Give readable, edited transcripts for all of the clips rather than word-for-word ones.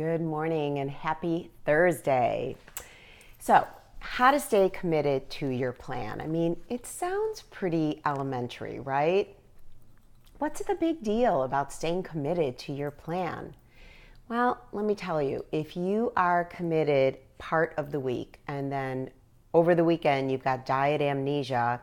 Good morning and happy Thursday. So, how to stay committed to your plan? I mean, it sounds pretty elementary, right? What's the big deal about staying committed to your plan? Well, let me tell you, if you are committed part of the week and then over the weekend you've got diet amnesia,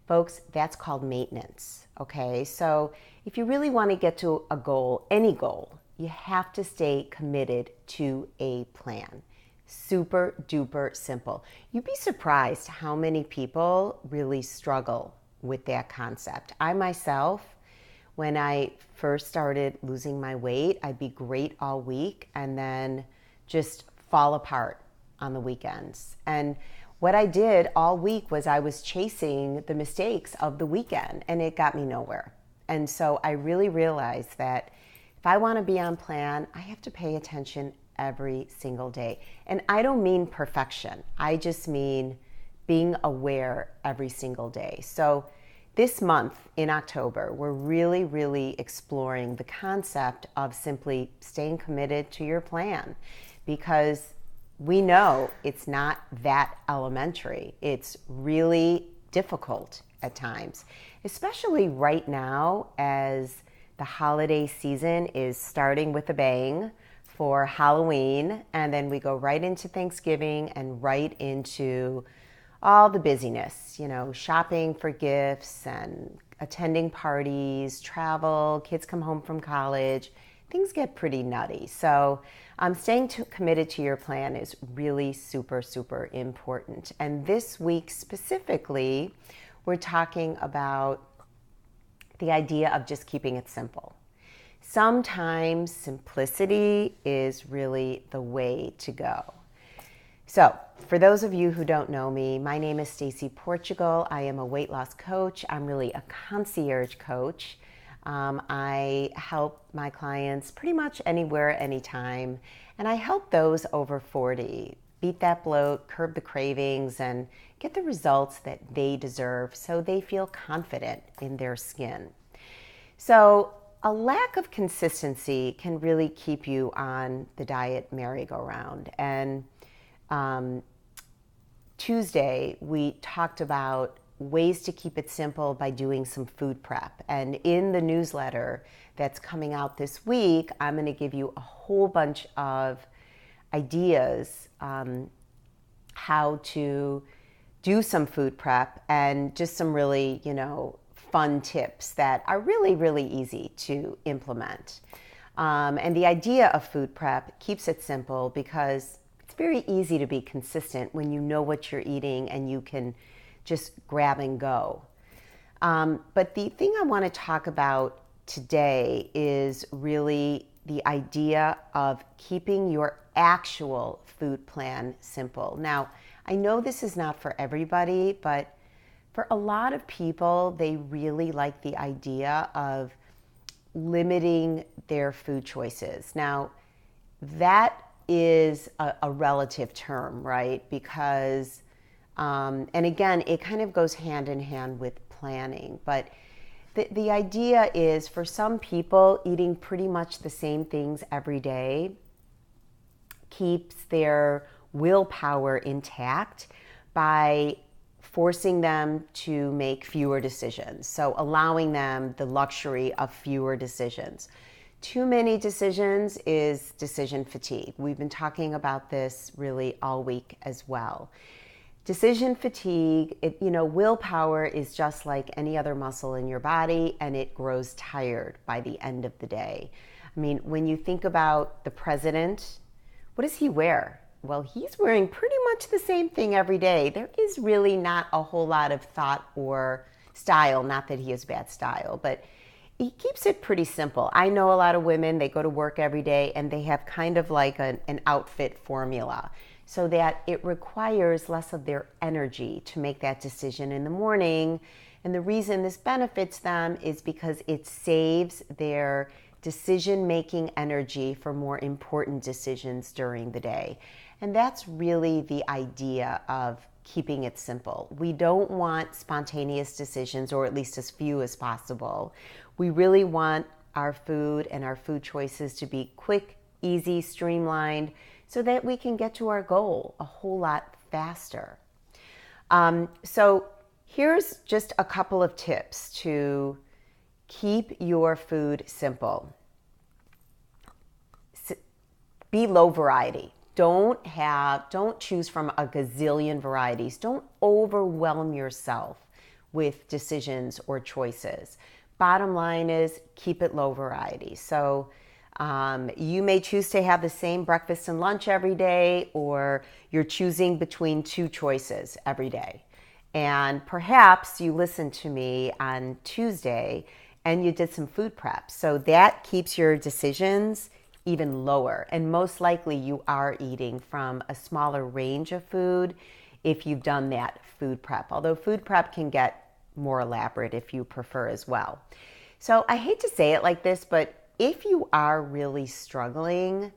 folks, that's called maintenance, okay? So if you really want to get to a goal, any goal, you have to stay committed to a plan. Super duper simple. You'd be surprised how many people really struggle with that concept. I myself, when I first started losing my weight, I'd be great all week and then just fall apart on the weekends. And what I did all week was I was chasing the mistakes of the weekend, and it got me nowhere. And so I really realized that if I want to be on plan, I have to pay attention every single day. And I don't mean perfection. I just mean being aware every single day. So this month in October, we're really exploring the concept of simply staying committed to your plan, because we know it's not that elementary. It's really difficult at times, especially right now as the holiday season is starting with a bang for Halloween, and then we go right into Thanksgiving and right into all the busyness, shopping for gifts and attending parties, travel, kids come home from college. Things get pretty nutty. So staying committed to your plan is really super important. And this week specifically, we're talking about the idea of just keeping it simple. Sometimes simplicity is really the way to go. So, for those of you who don't know me, my name is Stacy Portugal. I am a weight loss coach. I'm really a concierge coach. I help my clients pretty much anywhere, anytime, and I help those over 40 beat that bloat, curb the cravings, and get the results that they deserve so they feel confident in their skin. So a lack of consistency can really keep you on the diet merry-go-round. And Tuesday, we talked about ways to keep it simple by doing some food prep. And in the newsletter that's coming out this week, I'm going to give you a whole bunch of ideas how to do some food prep and just some really, fun tips that are really easy to implement. And the idea of food prep keeps it simple because it's very easy to be consistent when you know what you're eating and you can just grab and go. But the thing I want to talk about today is really the idea of keeping your actual food plan simple. Now, I know this is not for everybody, but for a lot of people, they really like the idea of limiting their food choices. Now, that is a relative term, right? Because, and again, it kind of goes hand in hand with planning. But the idea is for some people, eating pretty much the same things every day keeps their willpower intact by forcing them to make fewer decisions. So allowing them the luxury of fewer decisions. Too many decisions is decision fatigue. We've been talking about this really all week as well. Decision fatigue, willpower is just like any other muscle in your body, and it grows tired by the end of the day. I mean, when you think about the president, what does he wear? Well, he's wearing pretty much the same thing every day. There is really not a whole lot of thought or style, not that he has bad style, but he keeps it pretty simple. I know a lot of women, they go to work every day and they have kind of like an outfit formula so that it requires less of their energy to make that decision in the morning. And the reason this benefits them is because it saves their decision-making energy for more important decisions during the day. And that's really the idea of keeping it simple. We don't want spontaneous decisions, or at least as few as possible. We really want our food and our food choices to be quick, easy, streamlined, so that we can get to our goal a whole lot faster. So here's just a couple of tips to keep your food simple. Be low variety. Don't choose from a gazillion varieties. Don't overwhelm yourself with decisions or choices. Bottom line is keep it low variety. So you may choose to have the same breakfast and lunch every day, or you're choosing between two choices every day. And perhaps you listened to me on Tuesday and you did some food prep. So that keeps your decisions even lower. And most likely you are eating from a smaller range of food if you've done that food prep. Although food prep can get more elaborate if you prefer as well. So I hate to say it like this, but if you are really struggling,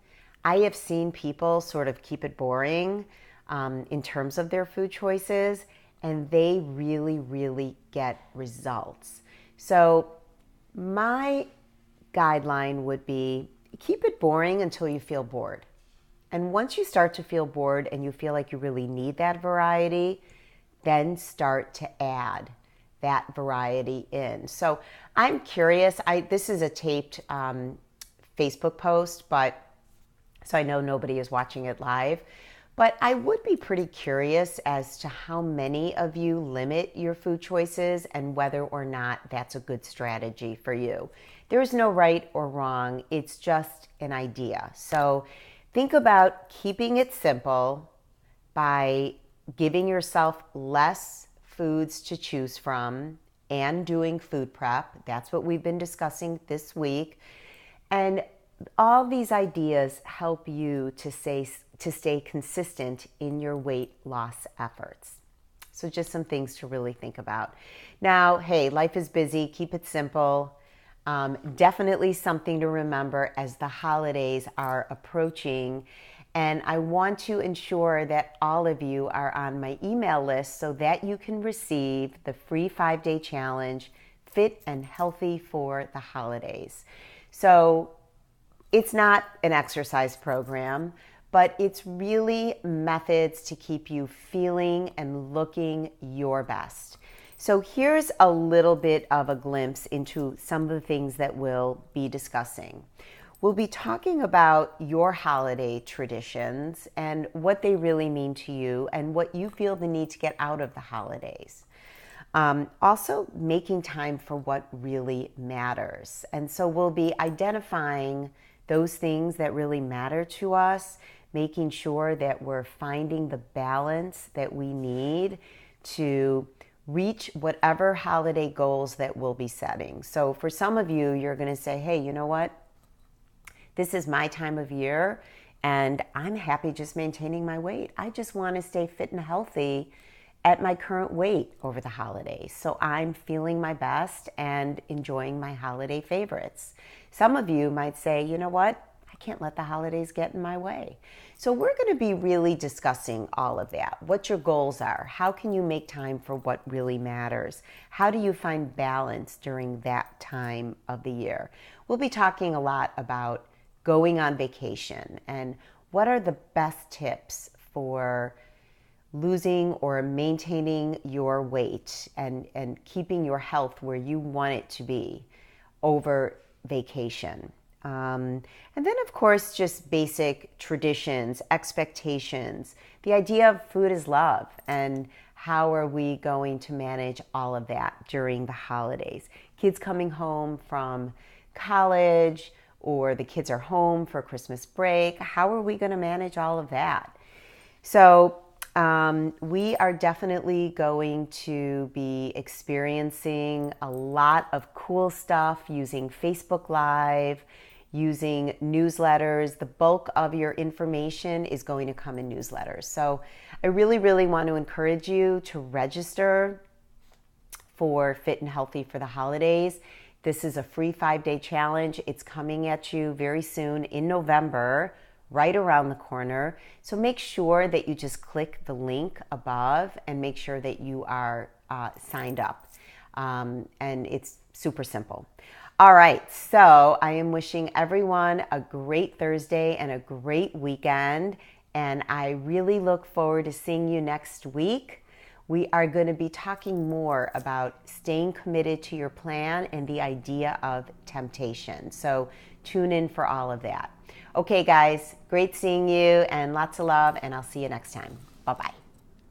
I have seen people sort of keep it boring in terms of their food choices, and they really, really get results. So my guideline would be keep it boring until you feel bored. And once you start to feel bored and you feel like you really need that variety, then start to add that variety in. So I'm curious, this is a taped Facebook post, so I know nobody is watching it live, but I would be pretty curious as to how many of you limit your food choices and whether or not that's a good strategy for you. There is no right or wrong, it's just an idea. So think about keeping it simple by giving yourself less foods to choose from and doing food prep. That's what we've been discussing this week. And all these ideas help you to stay consistent in your weight loss efforts. So just some things to really think about. Now, hey, life is busy. Keep it simple. Definitely something to remember as the holidays are approaching. And I want to ensure that all of you are on my email list so that you can receive the free 5-day challenge, Fit and Healthy for the Holidays. So it's not an exercise program, but it's really methods to keep you feeling and looking your best. So here's a little bit of a glimpse into some of the things that we'll be discussing. We'll be talking about your holiday traditions and what they really mean to you and what you feel the need to get out of the holidays. Also, making time for what really matters. And so we'll be identifying those things that really matter to us, making sure that we're finding the balance that we need to reach whatever holiday goals that we'll be setting. So for some of you, you're going to say, hey, you know what? This is my time of year, and I'm happy just maintaining my weight. I just want to stay fit and healthy at my current weight over the holidays. So I'm feeling my best and enjoying my holiday favorites. Some of you might say, you know what? I can't let the holidays get in my way. So we're going to be really discussing all of that. What your goals are. How can you make time for what really matters? How do you find balance during that time of the year? We'll be talking a lot about going on vacation and what are the best tips for losing or maintaining your weight and keeping your health where you want it to be over vacation. And then, of course, just basic traditions, expectations, the idea of food is love, and how are we going to manage all of that during the holidays? Kids coming home from college, or the kids are home for Christmas break. How are we going to manage all of that? So we are definitely going to be experiencing a lot of cool stuff using Facebook Live, using newsletters. The bulk of your information is going to come in newsletters. So I really, really want to encourage you to register for Fit and Healthy for the Holidays. This is a free 5-day challenge. It's coming at you very soon in November, right around the corner. So make sure that you just click the link above and make sure that you are signed up. And it's super simple. All right, so I am wishing everyone a great Thursday and a great weekend, and I really look forward to seeing you next week. We are going to be talking more about staying committed to your plan and the idea of temptation. So tune in for all of that. Okay, guys, great seeing you and lots of love, and I'll see you next time. Bye-bye.